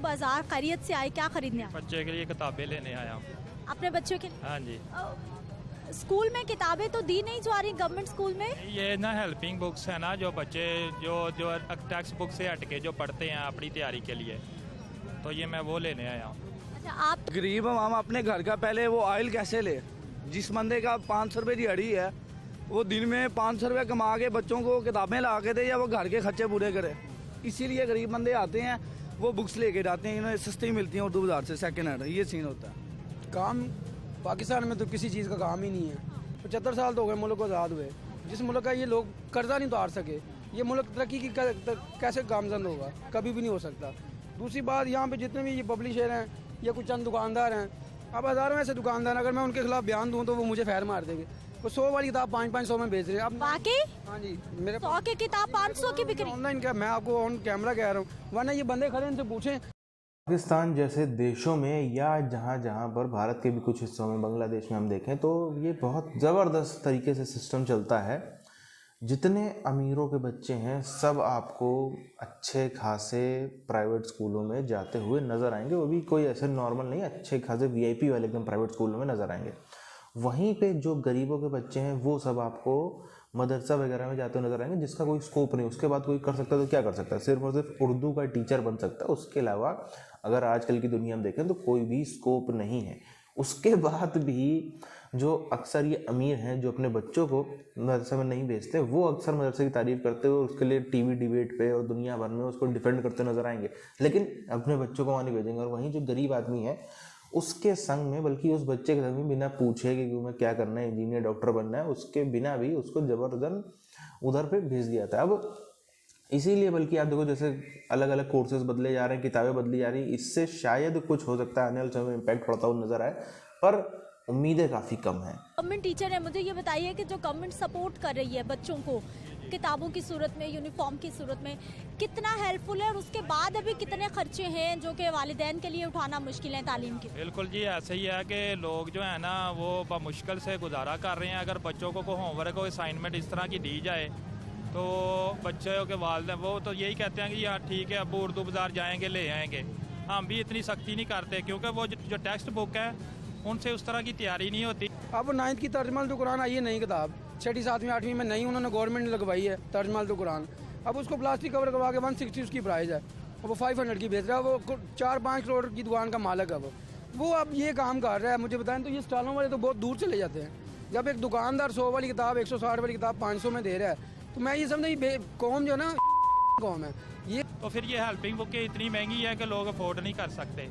बाजार खैरियत से आए, क्या खरीदने आए? बच्चे के लिए किताबें लेने आया हूँ। अपने बच्चों के लिए? हाँ जी। स्कूल में किताबें तो दी नहीं जा रही गवर्नमेंट स्कूल में? ये ना हेल्पिंग बुक्स है ना, जो बच्चे जो जो टेक्स्ट बुक से हटके जो पढ़ते हैं अपनी तैयारी के लिए, तो ये मैं वो लेने आया हूँ। अच्छा, आप गरीब हम अपने घर का पहले वो ऑयल कैसे ले? जिस बंदे का 500 रुपये दिहाड़ी है वो दिन में 500 रुपये कमा के बच्चों को किताबें ला के दे या वो घर के खर्चे पूरे करे। इसीलिए गरीब बंदे आते हैं वो बुक्स लेके जाते हैं, इन्हें सस्ती मिलती हैं उर्दू बाजार से सेकेंड हैंड। ये सीन होता है। काम पाकिस्तान में तो किसी चीज़ का काम ही नहीं है। 75 साल तो हो गए मुल्क को आज़ाद हुए। जिस मुल्क का ये लोग कर्जा नहीं उतार सके, ये मुल्क तरक्की की कैसे गामजन होगा? कभी भी नहीं हो सकता। दूसरी बात, यहाँ पे जितने भी ये पब्लिशर हैं या कुछ चंद दुकानदार हैं, अब हज़ारों ऐसे दुकानदार, अगर मैं उनके खिलाफ बयान दूँ तो वो मुझे फैर मार देंगे। वो 100 वाली किताब 500 में बेच रहे हैं। अब बाकी हाँ जी, मेरे 100 की किताब 500 की बिक्री। ऑनलाइन क्या, मैं आपको ऑन कैमरा कह रहा हूँ, वरना ये बंदे खड़े इनसे पूछें। पाकिस्तान जैसे देशों में या जहाँ जहाँ पर भारत के भी कुछ हिस्सों में, बांग्लादेश में हम देखें तो ये बहुत ज़बरदस्त तरीके से सिस्टम चलता है। जितने अमीरों के बच्चे हैं सब आपको अच्छे खासे प्राइवेट स्कूलों में जाते हुए नज़र आएंगे। वो भी कोई ऐसे नॉर्मल नहीं, अच्छे खासे VIP वाले एकदम प्राइवेट स्कूलों में नज़र आएंगे। वहीं पे जो गरीबों के बच्चे हैं वो सब आपको मदरसा वगैरह में जाते हुए नजर आएंगे, जिसका कोई स्कोप नहीं। उसके बाद कोई कर सकता है तो क्या कर सकता है? सिर्फ और सिर्फ उर्दू का टीचर बन सकता है। उसके अलावा अगर आजकल की दुनिया में देखें तो कोई भी स्कोप नहीं है। उसके बाद भी जो अक्सर ये अमीर हैं जो अपने बच्चों को मदरसे में नहीं भेजते, वो अक्सर मदरसे की तारीफ़ करते हुए उसके लिए TV डिबेट पे और दुनिया भर में उसको डिफेंड करते नजर आएंगे, लेकिन अपने बच्चों को वहाँ नहीं भेजेंगे। और वहीं जो गरीब आदमी है उसके संग में, बल्कि उस बच्चे के संग में बिना पूछे कि मैं क्या करना है, इंजीनियर डॉक्टर बनना है, उसके बिना भी उसको ज़बरदस्त उधर पे भेज दिया जाता है। अब इसीलिए बल्कि आप देखो जैसे अलग अलग कोर्सेज बदले जा रहे हैं, किताबें बदली जा रही हैं, इससे शायद कुछ हो सकता है आने वाले समय में इम्पैक्ट पड़ता हुआ नजर आए, पर उम्मीदें काफ़ी कम हैं। गवर्नमेंट टीचर है, मुझे ये बताइए कि जो गवर्नमेंट सपोर्ट कर रही है बच्चों को किताबों की सूरत में, यूनिफॉर्म की सूरत में, कितना हेल्पफुल है? और उसके बाद अभी कितने खर्चे हैं जो कि वालिदैन के लिए उठाना मुश्किल है तालीम के? बिल्कुल जी, ऐसे ही है कि लोग जो है ना वो मुश्किल से गुजारा कर रहे हैं। अगर बच्चों को होमवर्क और असाइनमेंट इस तरह की दी जाए तो बच्चों के वालिदैन वो तो यही कहते हैं कि यार ठीक है अब उर्दू बाजार जाएंगे ले आएंगे। हम भी इतनी सख्ती नहीं करते क्योंकि वो जो टेक्स्ट बुक है उनसे उस तरह की तैयारी नहीं होती। अब 9th की तर्जमाल तो कुरान आई है नई किताब, 6ठी 7वीं 8वीं में नहीं, उन्होंने गवर्नमेंट ने लगवाई है तर्जमाल तो कुरान। अब उसको प्लास्टिक कवर करवा के 160 उसकी प्राइस है, वो 500 की बेच रहा है। वो 4-5 करोड़ की दुकान का मालिक है वो अब ये काम कर रहा है। मुझे बताएं तो ये स्टॉलों वाले तो बहुत दूर चले जाते हैं। जब एक दुकानदार 100 वाली किताब 160 वाली किताब 500 में दे रहा है तो मैं ये समझा कौम जो है ना कौम है ये। तो फिर ये हेल्पिंग बुकें इतनी महंगी है कि लोग अफोर्ड नहीं कर सकते।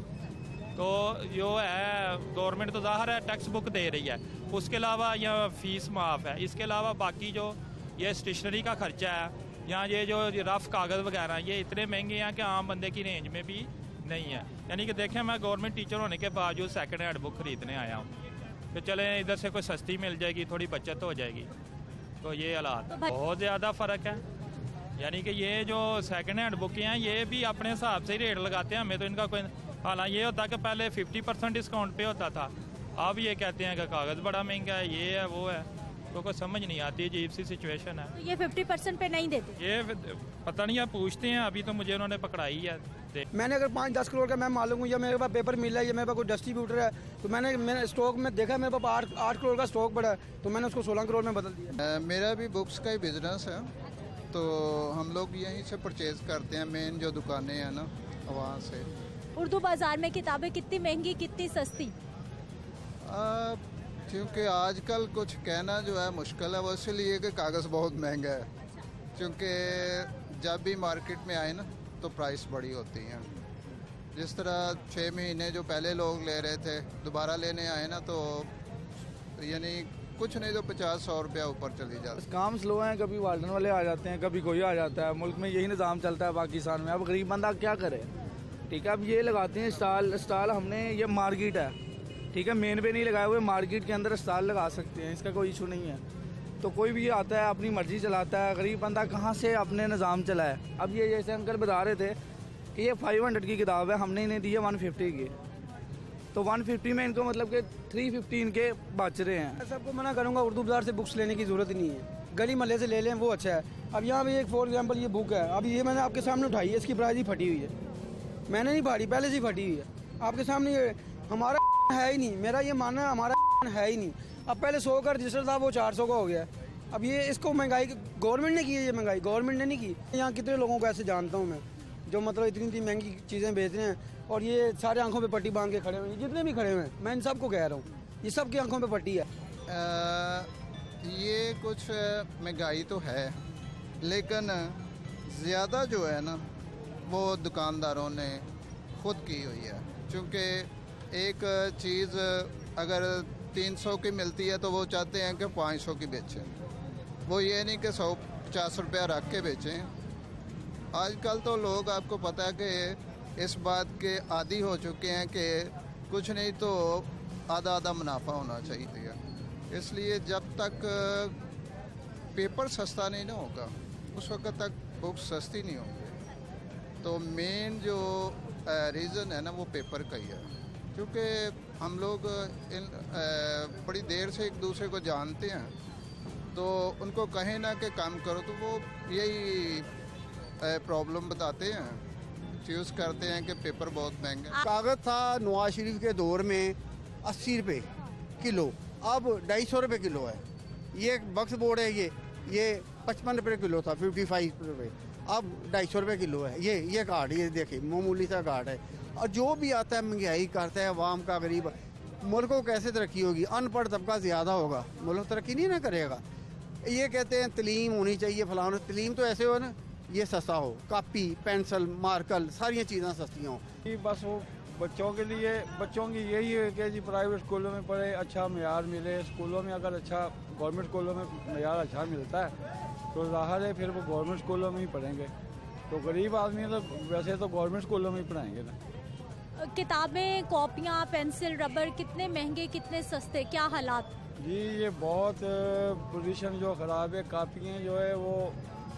तो जो है गवर्नमेंट तो ज़ाहिर है टेक्स्ट बुक दे रही है, उसके अलावा यह फ़ीस माफ़ है। इसके अलावा बाकी जो ये स्टेशनरी का खर्चा है या ये जो रफ़ कागज़ वगैरह ये इतने महंगे हैं कि आम बंदे की रेंज में भी नहीं है। यानी कि देखें मैं गवर्नमेंट टीचर होने के बावजूद सेकंड हैंड बुक ख़रीदने आया हूँ कि चलें इधर से कोई सस्ती मिल जाएगी, थोड़ी बचत हो जाएगी। तो ये हालात बहुत ज़्यादा फ़र्क है। यानी कि ये जो सेकंड हैंड बुकें हैं ये भी अपने हिसाब से ही रेट लगाते हैं, हमें तो इनका कोई हालांकि ये होता है कि पहले 50% डिस्काउंट पे होता था, अब ये कहते हैं कि कागज़ बड़ा महंगा है, ये है वो है, तो कोई समझ नहीं आती, अजीब सी सिचुएशन है। तो ये 50% पे नहीं देते? ये पता नहीं, आप पूछते हैं, अभी तो मुझे उन्होंने पकड़ाई है। मैंने अगर 5-10 करोड़ का मैं मालूम हूँ या मेरे पास पेपर मिला है या मेरे पास कोई डिस्ट्रीब्यूटर है तो मैंने स्टॉक में देखा मेरे पास 8 करोड़ का स्टॉक पड़ा है तो मैंने उसको 16 करोड़ में बदल दिया। मेरा भी बुक्स का ही बिजनेस है तो हम लोग यहीं से परचेज़ करते हैं, मेन जो दुकानें हैं ना वहाँ से। उर्दू बाजार में किताबें कितनी महंगी कितनी सस्ती? क्योंकि आजकल कुछ कहना जो है मुश्किल है, वो इसलिए कि कागज़ बहुत महंगा है। क्योंकि जब भी मार्केट में आए ना तो प्राइस बड़ी होती हैं। जिस तरह 6 महीने जो पहले लोग ले रहे थे दोबारा लेने आए ना तो यानी कुछ नहीं तो 50-100 रुपया ऊपर चली जाती है। काम स्लो है, कभी वार्डन वाले आ जाते हैं, कभी कोई आ जाता है। मुल्क में यही निज़ाम चलता है पाकिस्तान में। अब गरीब बंदा क्या करे? ठीक है, अब ये लगाते हैं स्टॉल हमने, ये मार्केट है ठीक है, मेन पे नहीं लगाए हुए, मार्केट के अंदर स्टॉल लगा सकते हैं, इसका कोई इशू नहीं है। तो कोई भी आता है अपनी मर्जी चलाता है, गरीब बंदा कहाँ से अपने निज़ाम चलाए? अब ये जैसे अंकल बता रहे थे कि ये 500 की किताब है, हमने इन्हें दी है 150 की, तो 150 में इनको मतलब कि 350 इनके बच रहे हैं। मैं सबको मना करूँगा उर्दू बाजार से बुक्स लेने की ज़रूरत नहीं है, गली महल्ले से ले लें वो अच्छा है। अब यहाँ पे एक फॉर एग्जांपल ये बुक है, अब ये मैंने आपके सामने उठाई है, इसकी प्राइस ही फटी हुई है, मैंने नहीं फाड़ी, पहले से ही फटी हुई है आपके सामने। ये हमारा है ही नहीं, मेरा ये मानना है हमारा है ही नहीं। अब पहले 100 का रजिस्टर था, वो 400 का हो गया है। अब ये इसको महंगाई गवर्नमेंट ने की है, ये महंगाई गवर्नमेंट ने नहीं की। यहाँ कितने लोगों को ऐसे जानता हूँ मैं जो मतलब इतनी इतनी महंगी चीज़ें बेच रहे हैं और ये सारे आंखों पे पट्टी बांध के खड़े हुए हैं। जितने भी खड़े हुए हैं मैं इन सबको कह रहा हूँ, ये सब की आंखों पे पट्टी है। ये कुछ महंगाई तो है, लेकिन ज़्यादा जो है ना वो दुकानदारों ने खुद की हुई है। क्योंकि एक चीज़ अगर 300 की मिलती है तो वो चाहते हैं कि 500 की बेचें, वो ये नहीं कि 150 रुपया रख के बेचें। आजकल तो लोग, आपको पता है कि इस बात के आदी हो चुके हैं कि कुछ नहीं तो आधा आधा मुनाफा होना चाहिए। इसलिए जब तक पेपर सस्ता नहीं ना होगा उस वक्त तक बुक्स सस्ती नहीं होंगी। तो मेन जो रीज़न है ना वो पेपर का ही है। क्योंकि हम लोग बड़ी देर से एक दूसरे को जानते हैं, तो उनको कहें ना कि काम करो तो वो यही प्रॉब्लम बताते हैं, चूज़ करते हैं कि पेपर बहुत महंगा। कागज़ था नवाज शरीफ के दौर में 80 रुपये किलो, अब 250 रुपये किलो है। ये बक्स बोर्ड है, ये 55 रुपये किलो था, 55 रुपये, अब 250 रुपये किलो है। ये कार्ड, ये देखिए मामूली सा कार्ड है। और जो भी आता है महंगाई करता है अवाम का, गरीब मुल्क को कैसे तरक्की होगी? अनपढ़ तबका ज़्यादा होगा, मुल्क तरक्की नहीं ना करेगा। ये कहते हैं तलीम होनी चाहिए फलाना, तलीम तो ऐसे हो ना ये सस्ता हो, कापी पेंसिल मार्कर सारी चीज़ें सस्ती हों। बस वो बच्चों के लिए, बच्चों की यही है कि जी प्राइवेट स्कूलों में पढ़े, अच्छा मेयार मिले। स्कूलों में अगर अच्छा, गवर्नमेंट स्कूलों में मेयार अच्छा मिलता है तो ज़ाहिर है फिर वो गवर्नमेंट स्कूलों में ही पढ़ेंगे। तो गरीब आदमी तो वैसे तो गवर्नमेंट स्कूलों में ही पढ़ाएंगे ना। किताबें, कॉपियाँ, पेंसिल, रबर कितने महंगे, कितने सस्ते, क्या हालात? जी ये बहुत पोजीशन जो ख़राब है। कापियाँ जो है वो,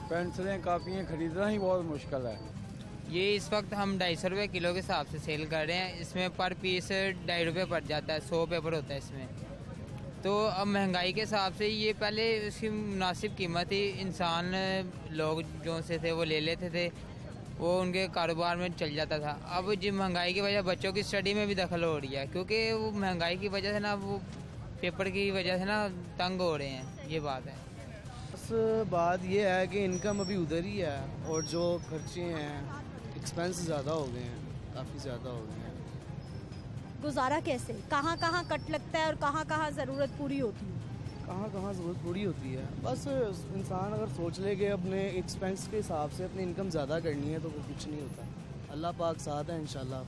पेंसिलें कापियाँ ख़रीदना ही बहुत मुश्किल है। ये इस वक्त हम 250 रुपये किलो के हिसाब से सेल कर रहे हैं। इसमें पर पीस 2.5 रुपये पड़ जाता है, 100 पेपर होता है इसमें। तो अब महंगाई के हिसाब से ये पहले इसकी मुनासिब कीमत थी, इंसान लोग जो से थे वो ले लेते थे, वो उनके कारोबार में चल जाता था। अब जी महंगाई की वजह बच्चों की स्टडी में भी दखल हो रही है, क्योंकि वो महंगाई की वजह से ना वो पेपर की वजह से ना तंग हो रहे हैं, ये बात है। बस बात ये है कि इनकम अभी उधर ही है और जो खर्चे हैं एक्सपेंस ज़्यादा हो गए हैं, काफ़ी ज़्यादा हो गए हैं। गुजारा कैसे, कहाँ कहाँ कट लगता है और कहाँ कहाँ ज़रूरत पूरी होती है? कहाँ कहाँ ज़रूरत पूरी होती है। बस इंसान अगर सोच ले कि अपने एक्सपेंस के हिसाब से अपनी इनकम ज़्यादा करनी है तो फिर कुछ नहीं होता। अल्लाह पाक साथ है इंशाल्लाह।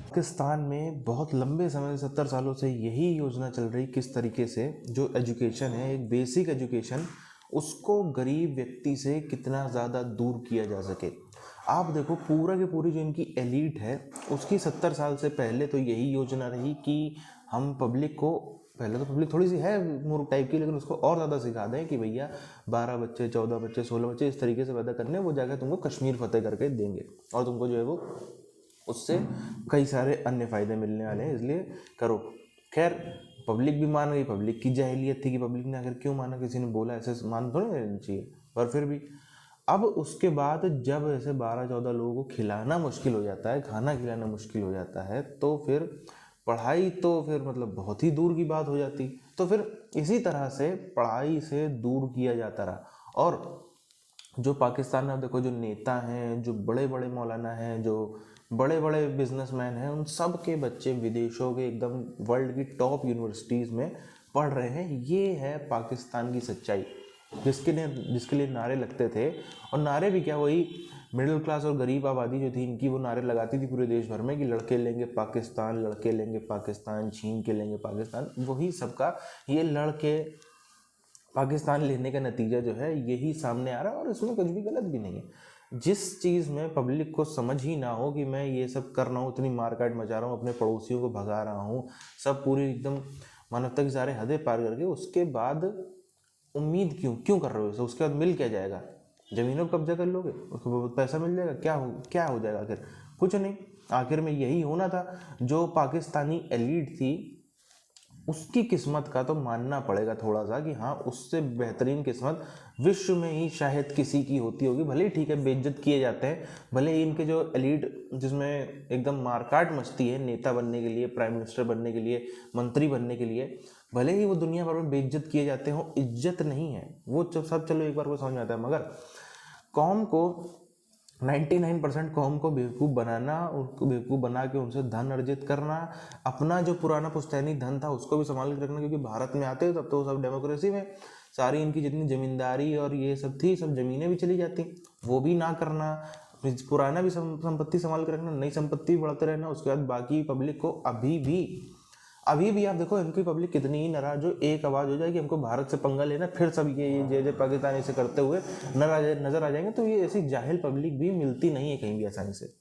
पाकिस्तान में बहुत लंबे समय से 70 सालों से यही योजना चल रही, किस तरीके से जो एजुकेशन है, एक बेसिक एजुकेशन, उसको गरीब व्यक्ति से कितना ज़्यादा दूर किया जा सके। आप देखो पूरा की पूरी जो इनकी एलीट है उसकी 70 साल से पहले तो यही योजना रही कि हम पब्लिक को, पहले तो पब्लिक थोड़ी सी है मूर्ख टाइप की, लेकिन उसको और ज़्यादा सिखा दें कि भैया 12 बच्चे, 14 बच्चे, 16 बच्चे इस तरीके से पैदा करने, वो जाकर तुमको कश्मीर फतेह करके देंगे और तुमको जो है वो उससे कई सारे अन्य फ़ायदे मिलने वाले हैं, इसलिए करो। खैर पब्लिक भी मान गई, पब्लिक की जाहिलियत थी कि पब्लिक ने आखिर क्यों माना, किसी ने बोला, ऐसे मान थोड़ी लेना चाहिए, पर फिर भी। अब उसके बाद जब ऐसे 12-14 लोगों को खिलाना मुश्किल हो जाता है, खाना खिलाना मुश्किल हो जाता है, तो फिर पढ़ाई तो फिर मतलब बहुत ही दूर की बात हो जाती। तो फिर इसी तरह से पढ़ाई से दूर किया जाता रहा। और जो पाकिस्तान में आप देखो जो नेता हैं, जो बड़े बड़े मौलाना हैं, जो बड़े बड़े बिजनेसमैन हैं, उन सब के बच्चे विदेशों के एकदम वर्ल्ड की टॉप यूनिवर्सिटीज़ में पढ़ रहे हैं। ये है पाकिस्तान की सच्चाई, जिसके लिए नारे लगते थे। और नारे भी क्या, वही मिडिल क्लास और गरीब आबादी जो थी इनकी, वो नारे लगाती थी पूरे देश भर में कि लड़के लेंगे पाकिस्तान, लड़के लेंगे पाकिस्तान, छीन के लेंगे पाकिस्तान। वही सबका ये लड़के पाकिस्तान लेने का नतीजा जो है यही सामने आ रहा है। और इसमें कुछ भी गलत भी नहीं है। जिस चीज़ में पब्लिक को समझ ही ना हो कि मैं ये सब कर रहा हूँ, इतनी मारकाट मचा रहा हूँ, अपने पड़ोसियों को भगा रहा हूँ, सब पूरी एकदम मानवता की सारे हदें पार करके, उसके बाद उम्मीद क्यों कर रहे हो? उसके बाद मिल क्या जाएगा? ज़मीनों पर कब्जा कर लोगे, उसको पैसा मिल जाएगा, क्या हो जाएगा? आखिर कुछ नहीं। आखिर में यही होना था। जो पाकिस्तानी एलीट थी उसकी किस्मत का तो मानना पड़ेगा थोड़ा सा कि हाँ, उससे बेहतरीन किस्मत विश्व में ही शायद किसी की होती होगी। भले ही ठीक है, बेइज्जत किए जाते हैं, भले ही इनके जो एलीट जिसमें एकदम मारकाट मचती है नेता बनने के लिए, प्राइम मिनिस्टर बनने के लिए, मंत्री बनने के लिए, भले ही वो दुनिया भर में बेइज्जत किए जाते हो, इज्जत नहीं है वो सब। चलो एक बार को समझ में आता है, मगर कौम को 99% कौम को बेवकूफ़ बनाना, उनको बेवकूफ़ बना के उनसे धन अर्जित करना, अपना जो पुराना पुश्तैनी धन था उसको भी संभाल के रखना, क्योंकि भारत में आते तब तो सब डेमोक्रेसी में सारी इनकी जितनी ज़मींदारी और ये सब थी, सब ज़मीनें भी चली जाती, वो भी ना करना, पुराना भी संपत्ति संभाल के रखना, नई संपत्ति बढ़ाते रहना। उसके बाद बाकी पब्लिक को अभी भी आप देखो इनकी पब्लिक कितनी ही नाराज हो, एक आवाज़ हो जाएगी हमको भारत से पंगा लेना, फिर सब ये जय पाकिस्तान ऐसे करते हुए नजर आ जाएंगे। तो ये ऐसी जाहिल पब्लिक भी मिलती नहीं है कहीं भी आसानी से।